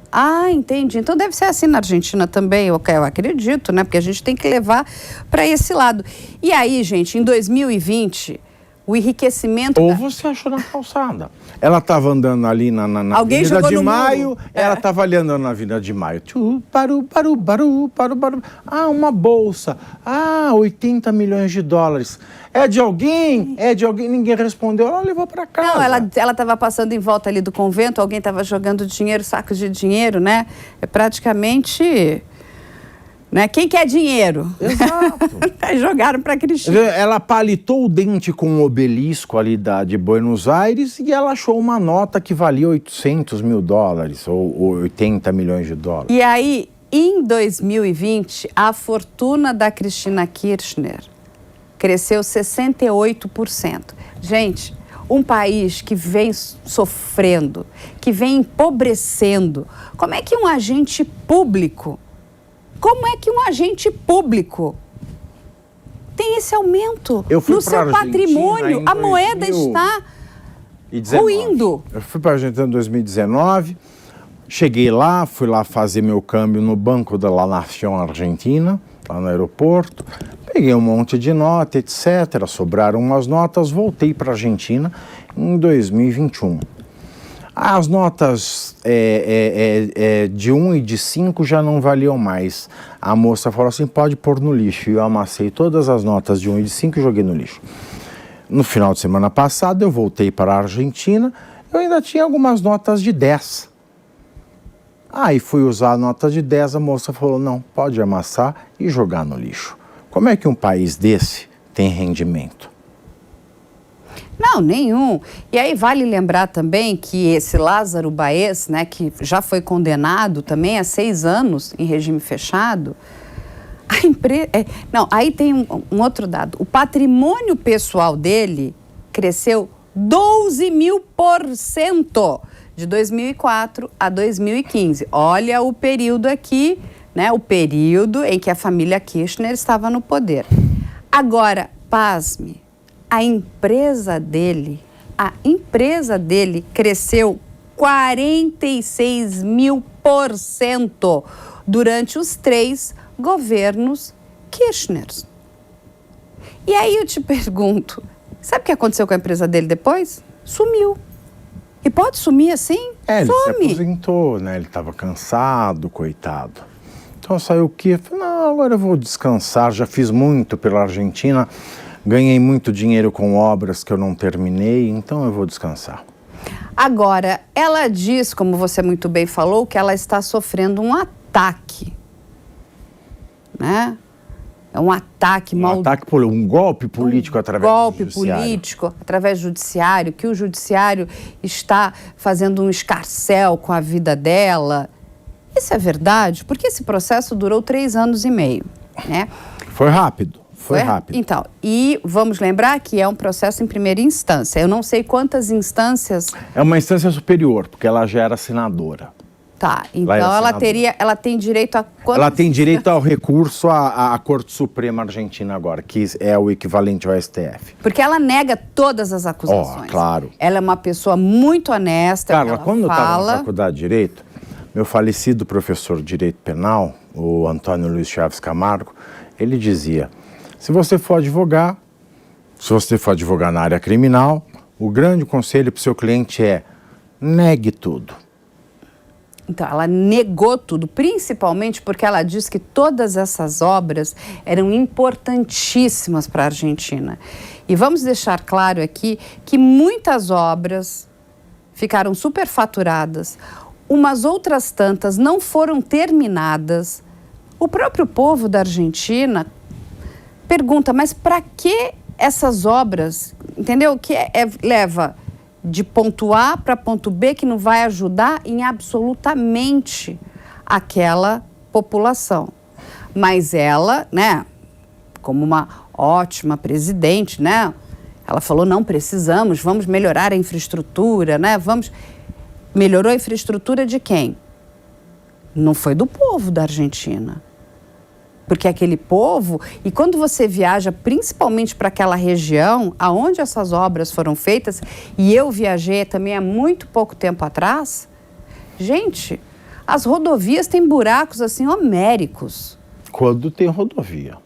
Speaker 2: Ah, entendi. Então deve ser assim na Argentina também, eu acredito, né? Porque a gente tem que levar para esse lado. E aí, gente, em 2020, o enriquecimento...
Speaker 3: Ou você achou na calçada. Ela estava andando ali na Avenida de Maio, ela estava ali andando na Avenida de Maio. Paru. Ah, uma bolsa. Ah, 80 milhões de dólares. É de alguém? É de alguém? Ninguém respondeu, ela levou para casa.
Speaker 2: Não, ela estava passando em volta ali do convento, alguém estava jogando dinheiro, sacos de dinheiro, né? É praticamente... Né? Quem quer dinheiro?
Speaker 3: Exato.
Speaker 2: Jogaram para Cristina.
Speaker 3: Ela palitou o dente com um obelisco ali de Buenos Aires e ela achou uma nota que valia 800 mil dólares ou 80 milhões de dólares.
Speaker 2: E aí, em 2020, a fortuna da Cristina Kirchner cresceu 68%. Gente, um país que vem sofrendo, que vem empobrecendo, como é que um agente público tem esse aumento no seu patrimônio? A moeda está ruindo.
Speaker 3: Eu fui para a Argentina em 2019, cheguei lá, fui lá fazer meu câmbio no Banco da La Nación Argentina, lá no aeroporto, peguei um monte de nota, etc. Sobraram umas notas, voltei para a Argentina em 2021. As notas de 1 e de 5 já não valiam mais. A moça falou assim, pode pôr no lixo. E eu amassei todas as notas de 1 e de 5 e joguei no lixo. No final de semana passada, eu voltei para a Argentina, eu ainda tinha algumas notas de 10. Aí fui usar a nota de 10, a moça falou, não, pode amassar e jogar no lixo. Como é que um país desse tem rendimento?
Speaker 2: Não, nenhum. E aí vale lembrar também que esse Lázaro Baez, né, que já foi condenado também a 6 anos em regime fechado, aí tem um outro dado. O patrimônio pessoal dele cresceu 12.000% de 2004 a 2015. Olha o período aqui, né, o período em que a família Kirchner estava no poder. Agora, pasme, a empresa dele cresceu 46.000% durante os 3 governos Kirchner. E aí eu te pergunto, sabe o que aconteceu com a empresa dele depois? Sumiu. E pode sumir assim?
Speaker 3: Ele
Speaker 2: some.
Speaker 3: Se aposentou, né? Ele estava cansado, coitado. Então saiu o quê? Falei, não, agora eu vou descansar, já fiz muito pela Argentina, ganhei muito dinheiro com obras que eu não terminei, então eu vou descansar.
Speaker 2: Agora, ela diz, como você muito bem falou, que ela está sofrendo um ataque, né? É um ataque
Speaker 3: um golpe político através do judiciário.
Speaker 2: Através do judiciário, que o judiciário está fazendo um escarcéu com a vida dela. Isso é verdade? Porque esse processo durou 3 anos e meio, né?
Speaker 3: Foi rápido. Foi rápido.
Speaker 2: Então, e vamos lembrar que é um processo em primeira instância. Eu não sei quantas instâncias...
Speaker 3: É uma instância superior, porque ela já era senadora.
Speaker 2: Tá, então ela tem direito a quantas...
Speaker 3: Ela tem direito ao recurso à Corte Suprema Argentina agora, que é o equivalente ao STF.
Speaker 2: Porque ela nega todas as acusações.
Speaker 3: Claro.
Speaker 2: Ela é uma pessoa muito honesta.
Speaker 3: Carla, quando eu estava na faculdade de Direito, meu falecido professor de Direito Penal, o Antônio Luiz Chaves Camargo, Ele dizia, se você for advogar na área criminal, o grande conselho para o seu cliente é negue tudo.
Speaker 2: Então, ela negou tudo, principalmente porque ela disse que todas essas obras eram importantíssimas para a Argentina. E vamos deixar claro aqui que muitas obras ficaram superfaturadas, umas outras tantas não foram terminadas. O próprio povo da Argentina pergunta, mas para que essas obras, entendeu? Que leva de ponto A para ponto B, que não vai ajudar em absolutamente aquela população. Mas ela, né, como uma ótima presidente, né, ela falou, não precisamos, vamos melhorar a infraestrutura, né, Melhorou a infraestrutura de quem? Não foi do povo da Argentina. Porque aquele povo, e quando você viaja principalmente para aquela região, aonde essas obras foram feitas, e eu viajei também há muito pouco tempo atrás, gente, as rodovias têm buracos assim homéricos.
Speaker 3: Quando tem rodovia.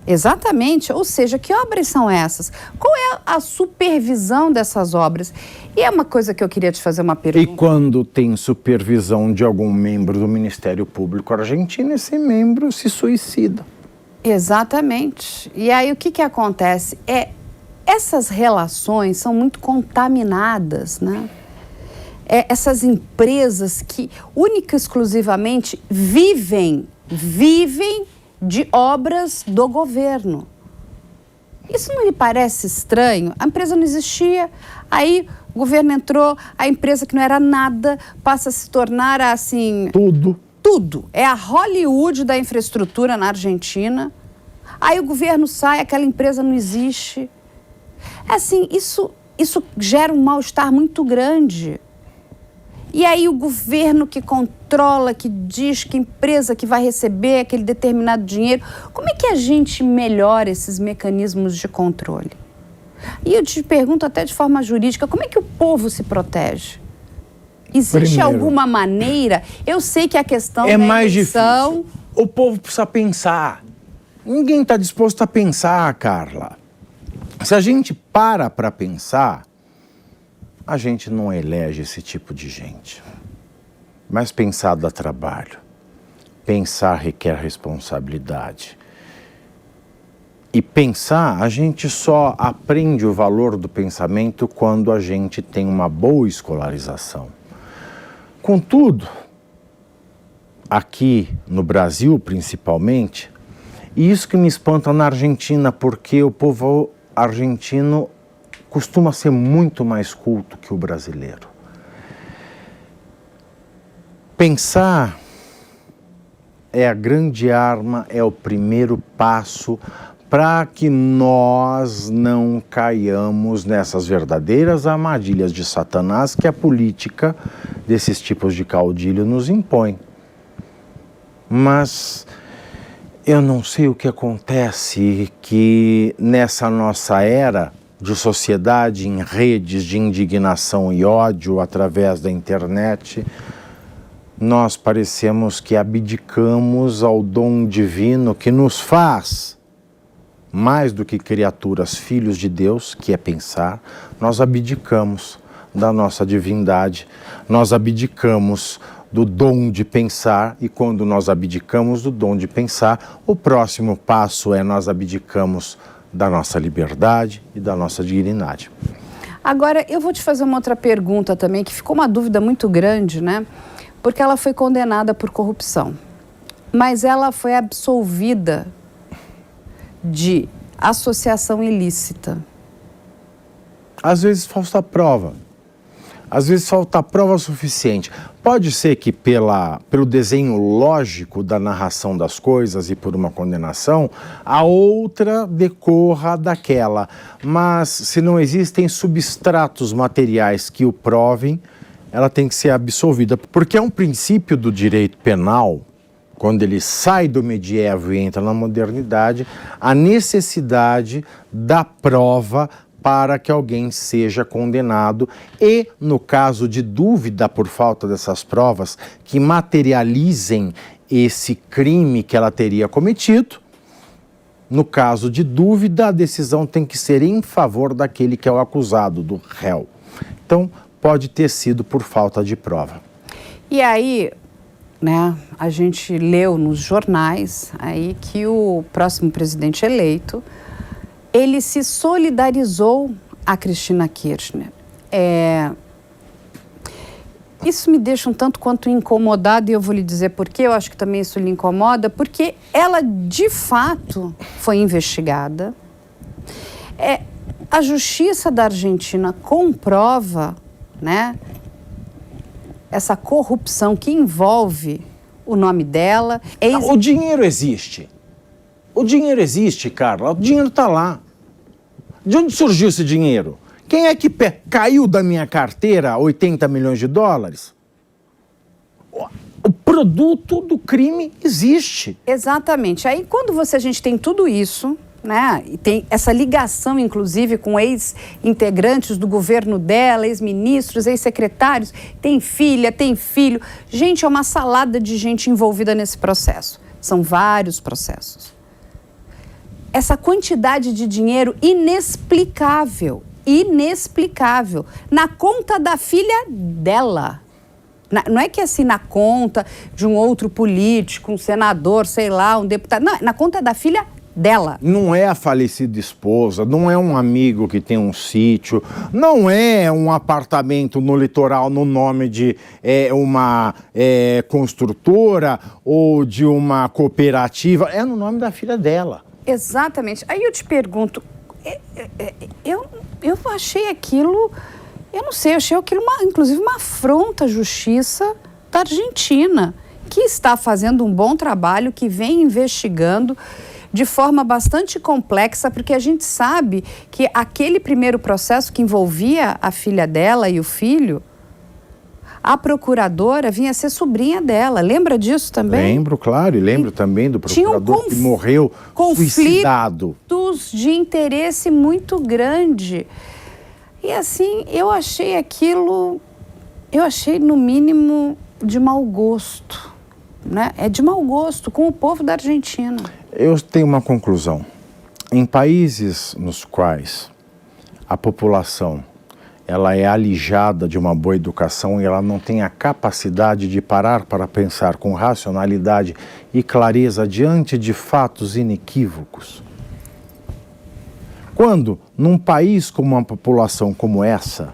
Speaker 2: Exatamente, ou seja, que obras são essas? Qual é a supervisão dessas obras? E é uma coisa que eu queria te fazer uma pergunta.
Speaker 3: E quando tem supervisão de algum membro do Ministério Público argentino, esse membro se suicida.
Speaker 2: Exatamente. E aí o que acontece? Essas relações são muito contaminadas, né? Essas empresas que única e exclusivamente vivem de obras do governo. Isso não lhe parece estranho? A empresa não existia, aí o governo entrou, a empresa que não era nada passa a se tornar assim... Tudo. É a Hollywood da infraestrutura na Argentina. Aí o governo sai, aquela empresa não existe. Assim, isso gera um mal-estar muito grande. E aí o governo que controla, que diz que empresa que vai receber aquele determinado dinheiro, como é que a gente melhora esses mecanismos de controle? E eu te pergunto até de forma jurídica, como é que o povo se protege? Existe alguma maneira? Eu sei que a questão
Speaker 3: é
Speaker 2: da
Speaker 3: mais
Speaker 2: eleição...
Speaker 3: difícil. O povo precisa pensar. Ninguém está disposto a pensar, Carla. Se a gente para pensar, a gente não elege esse tipo de gente. Mas pensar dá trabalho. Pensar requer responsabilidade. E pensar, a gente só aprende o valor do pensamento quando a gente tem uma boa escolarização. Contudo, aqui no Brasil principalmente, e isso que me espanta na Argentina, porque o povo argentino costuma ser muito mais culto que o brasileiro. Pensar é a grande arma, é o primeiro passo para que nós não caiamos nessas verdadeiras armadilhas de Satanás que a política desses tipos de caudilho nos impõe. Mas eu não sei o que acontece que nessa nossa era de sociedade em redes de indignação e ódio através da internet, nós parecemos que abdicamos ao dom divino que nos faz, mais do que criaturas, filhos de Deus, que é pensar, nós abdicamos da nossa divindade, nós abdicamos do dom de pensar, e quando nós abdicamos do dom de pensar, o próximo passo é nós abdicamos da nossa liberdade e da nossa dignidade.
Speaker 2: Agora, eu vou te fazer uma outra pergunta também, que ficou uma dúvida muito grande, né? Porque ela foi condenada por corrupção, mas ela foi absolvida de associação ilícita.
Speaker 3: Às vezes falta prova. Às vezes falta prova suficiente. Pode ser que pelo desenho lógico da narração das coisas e por uma condenação, a outra decorra daquela. Mas se não existem substratos materiais que o provem, ela tem que ser absolvida. Porque é um princípio do direito penal, quando ele sai do medievo e entra na modernidade, a necessidade da prova para que alguém seja condenado e, no caso de dúvida por falta dessas provas, que materializem esse crime que ela teria cometido. No caso de dúvida, a decisão tem que ser em favor daquele que é o acusado, do réu. Então, pode ter sido por falta de prova.
Speaker 2: E aí, né, a gente leu nos jornais aí que o próximo presidente eleito, ele se solidarizou a Cristina Kirchner. Isso me deixa um tanto quanto incomodada, e eu vou lhe dizer por quê. Eu acho que também isso lhe incomoda, porque ela, de fato, foi investigada. A Justiça da Argentina comprova, né, essa corrupção que envolve o nome dela.
Speaker 3: O dinheiro existe. O dinheiro existe, Carla. O dinheiro está lá. De onde surgiu esse dinheiro? Quem é que caiu da minha carteira 80 milhões de dólares? O produto do crime existe.
Speaker 2: Exatamente. Aí, quando a gente tem tudo isso, né, e tem essa ligação, inclusive, com ex-integrantes do governo dela, ex-ministros, ex-secretários, tem filha, tem filho. Gente, é uma salada de gente envolvida nesse processo. São vários processos. Essa quantidade de dinheiro inexplicável, na conta da filha dela. Não é que assim, na conta de um outro político, um senador, sei lá, um deputado. Não, na conta da filha dela.
Speaker 3: Não é a falecida esposa, não é um amigo que tem um sítio, não é um apartamento no litoral no nome de uma construtora ou de uma cooperativa, é no nome da filha dela.
Speaker 2: Exatamente. Aí eu te pergunto, eu achei aquilo, eu não sei, eu achei aquilo inclusive uma afronta à justiça da Argentina, que está fazendo um bom trabalho, que vem investigando de forma bastante complexa, porque a gente sabe que aquele primeiro processo que envolvia a filha dela e o filho, a procuradora vinha ser sobrinha dela. Lembra disso também?
Speaker 3: Lembro, claro, e lembro também do procurador que morreu suicidado.
Speaker 2: Conflitos de interesse muito grande. E assim, eu achei no mínimo de mau gosto, né? É de mau gosto com o povo da Argentina.
Speaker 3: Eu tenho uma conclusão. Em países nos quais a população ela é alijada de uma boa educação e ela não tem a capacidade de parar para pensar com racionalidade e clareza diante de fatos inequívocos. Quando, num país com uma população como essa,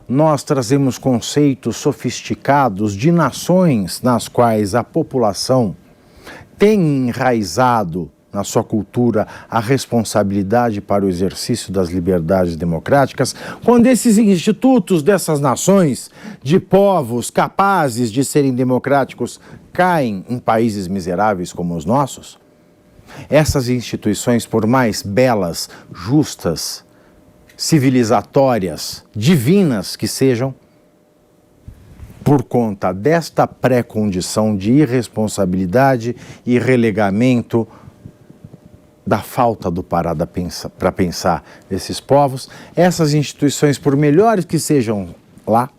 Speaker 3: nós trazemos conceitos sofisticados de nações nas quais a população tem enraizado na sua cultura a responsabilidade para o exercício das liberdades democráticas, quando esses institutos dessas nações, de povos capazes de serem democráticos, caem em países miseráveis como os nossos, essas instituições, por mais belas, justas, civilizatórias, divinas que sejam, por conta desta pré-condição de irresponsabilidade e relegamento, da falta do parar para pensar desses povos, essas instituições, por melhores que sejam lá,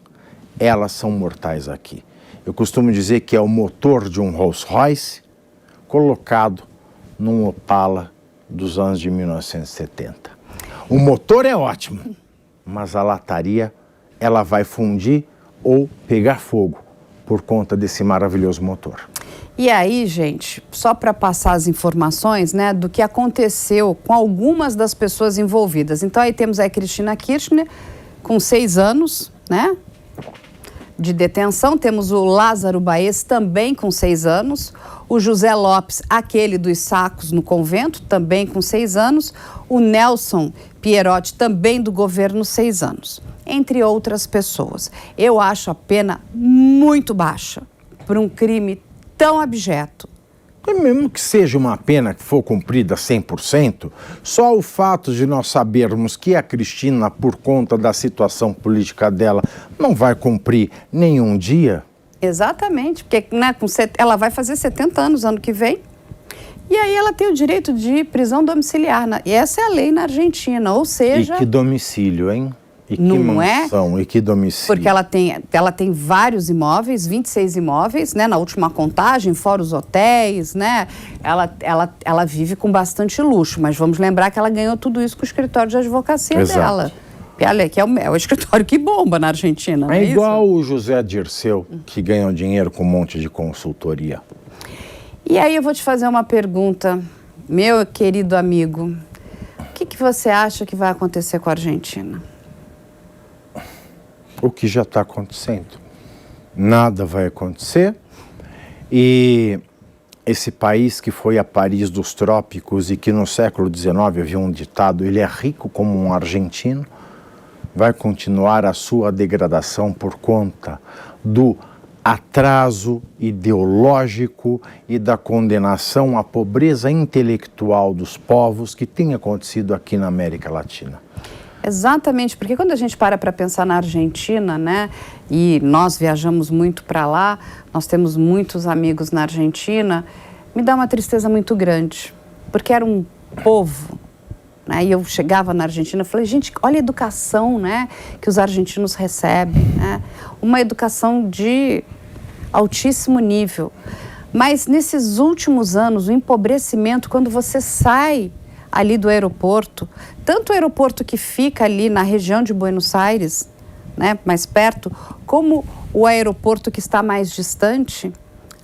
Speaker 3: elas são mortais aqui. Eu costumo dizer que é o motor de um Rolls Royce colocado num Opala dos anos de 1970. O motor é ótimo, mas a lataria ela vai fundir ou pegar fogo por conta desse maravilhoso motor.
Speaker 2: E aí, gente, só para passar as informações, né, do que aconteceu com algumas das pessoas envolvidas. Então, aí temos a Cristina Kirchner, com 6 anos, né, de detenção. Temos o Lázaro Baez, também com 6 anos. O José Lopes, aquele dos sacos no convento, também com 6 anos. O Nelson Pierotti, também do governo, 6 anos. Entre outras pessoas. Eu acho a pena muito baixa por um crime tão abjeto.
Speaker 3: E mesmo que seja uma pena que for cumprida 100%, só o fato de nós sabermos que a Cristina, por conta da situação política dela, não vai cumprir nenhum dia.
Speaker 2: Exatamente, porque né, ela vai fazer 70 anos ano que vem, e aí ela tem o direito de prisão domiciliar. E essa é a lei na Argentina, ou seja...
Speaker 3: E que domicílio, hein? E
Speaker 2: não
Speaker 3: que mansão, e que domicílio.
Speaker 2: Porque ela tem vários imóveis, 26 imóveis, né? Na última contagem, fora os hotéis, né? Ela vive com bastante luxo, mas vamos lembrar que ela ganhou tudo isso com o escritório de advocacia
Speaker 3: Exato.
Speaker 2: dela. Olha, que é o escritório que bomba na Argentina, não é
Speaker 3: igual
Speaker 2: isso?
Speaker 3: o José Dirceu, que ganhou dinheiro com um monte de consultoria.
Speaker 2: E aí eu vou te fazer uma pergunta, meu querido amigo. O que você acha que vai acontecer com a Argentina?
Speaker 3: O que já está acontecendo. Nada vai acontecer. E esse país que foi a Paris dos trópicos e que no século XIX havia um ditado, ele é rico como um argentino, vai continuar a sua degradação por conta do atraso ideológico e da condenação à pobreza intelectual dos povos que tem acontecido aqui na América Latina.
Speaker 2: Exatamente, porque quando a gente para pensar na Argentina, né, e nós viajamos muito para lá, nós temos muitos amigos na Argentina, me dá uma tristeza muito grande, porque era um povo, né, e eu chegava na Argentina e falei, gente, olha a educação, né, que os argentinos recebem, né, uma educação de altíssimo nível, mas nesses últimos anos, o empobrecimento, quando você sai ali do aeroporto, tanto o aeroporto que fica ali na região de Buenos Aires, né, mais perto, como o aeroporto que está mais distante,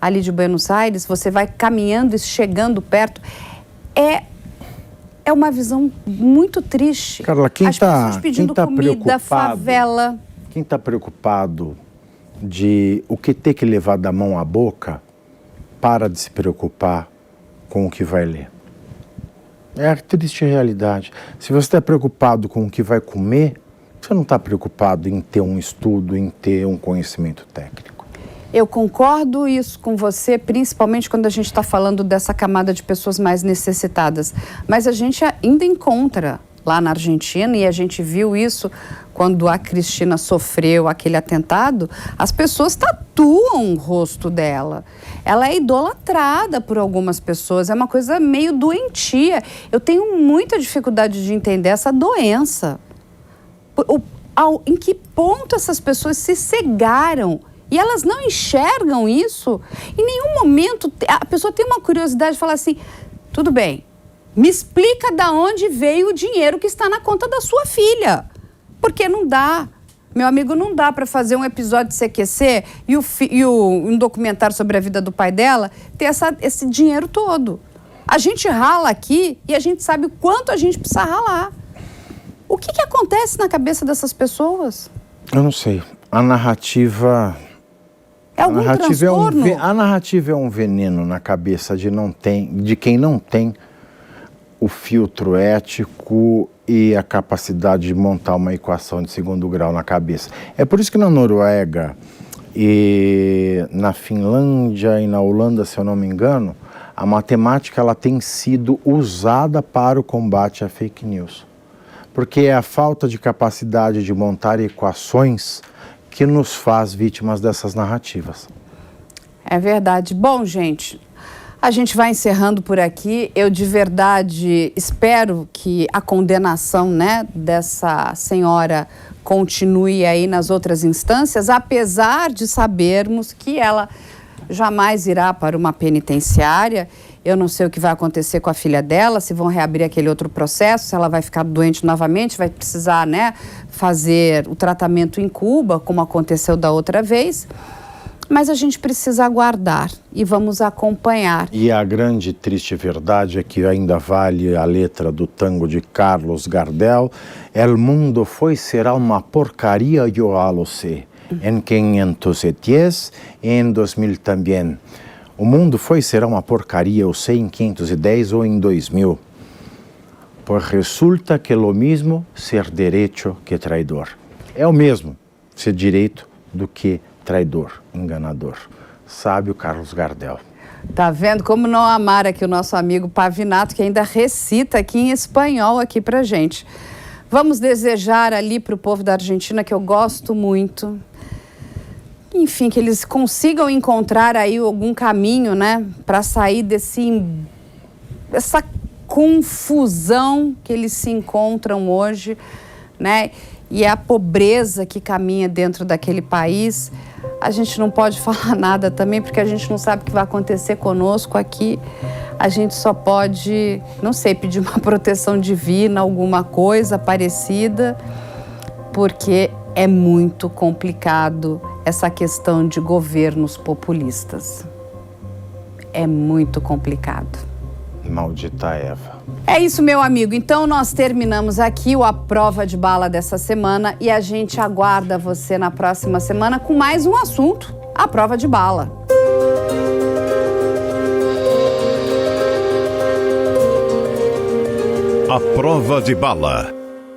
Speaker 2: ali de Buenos Aires, você vai caminhando e chegando perto, é uma visão muito triste.
Speaker 3: Carla,
Speaker 2: as pessoas pedindo comida, favela.
Speaker 3: Quem está preocupado de o que ter que levar da mão à boca, para de se preocupar com o que vai ler. É a triste realidade. Se você está preocupado com o que vai comer, você não está preocupado em ter um estudo, em ter um conhecimento técnico.
Speaker 2: Eu concordo isso com você, principalmente quando a gente está falando dessa camada de pessoas mais necessitadas. Mas a gente ainda encontra lá na Argentina, e a gente viu isso quando a Cristina sofreu aquele atentado, as pessoas tatuam o rosto dela. Ela é idolatrada por algumas pessoas, é uma coisa meio doentia. Eu tenho muita dificuldade de entender essa doença. Em que ponto essas pessoas se cegaram? E elas não enxergam isso? Em nenhum momento a pessoa tem uma curiosidade de falar assim, tudo bem, me explica de onde veio o dinheiro que está na conta da sua filha. Porque não dá. Meu amigo, não dá para fazer um episódio de CQC e um documentário sobre a vida do pai dela ter esse dinheiro todo. A gente rala aqui e a gente sabe o quanto a gente precisa ralar. O que acontece na cabeça dessas pessoas?
Speaker 3: Eu não sei. A narrativa...
Speaker 2: É algum transtorno?
Speaker 3: A narrativa é um veneno na cabeça de quem não tem o filtro ético e a capacidade de montar uma equação de segundo grau na cabeça. É por isso que na Noruega e na Finlândia e na Holanda, se eu não me engano, a matemática ela tem sido usada para o combate à fake news. Porque é a falta de capacidade de montar equações que nos faz vítimas dessas narrativas.
Speaker 2: É verdade. Bom, gente, a gente vai encerrando por aqui. Eu de verdade espero que a condenação, né, dessa senhora continue aí nas outras instâncias, apesar de sabermos que ela jamais irá para uma penitenciária. Eu não sei o que vai acontecer com a filha dela, se vão reabrir aquele outro processo, se ela vai ficar doente novamente, vai precisar, né, fazer o tratamento em Cuba, como aconteceu da outra vez. Mas a gente precisa aguardar e vamos acompanhar.
Speaker 3: E a grande triste verdade é que ainda vale a letra do tango de Carlos Gardel: El mundo foi será uma porcaria, yo lo sé. Em 510 e em 2000 também. O mundo foi será uma porcaria, eu sei, em 510 ou em 2000. Pois resulta que é o mesmo ser direito que traidor. É o mesmo ser direito do que traidor, enganador. Sabe o Carlos Gardel.
Speaker 2: Tá vendo como não amar aqui o nosso amigo Pavinato, que ainda recita aqui em espanhol aqui pra gente. Vamos desejar ali pro povo da Argentina, que eu gosto muito, enfim, que eles consigam encontrar aí algum caminho, né, para sair dessa confusão que eles se encontram hoje, né, e é a pobreza que caminha dentro daquele país, a gente não pode falar nada também, porque a gente não sabe o que vai acontecer conosco aqui. A gente só pode, não sei, pedir uma proteção divina, alguma coisa parecida, porque é muito complicado essa questão de governos populistas. É muito complicado.
Speaker 3: Maldita Eva.
Speaker 2: É isso, meu amigo. Então, nós terminamos aqui o A Prova de Bala dessa semana e a gente aguarda você na próxima semana com mais um assunto, A Prova de Bala.
Speaker 1: A Prova de Bala.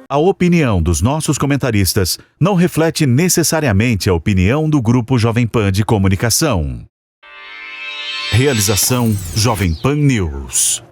Speaker 1: A opinião dos nossos comentaristas não reflete necessariamente a opinião do Grupo Jovem Pan de Comunicação. Realização Jovem Pan News.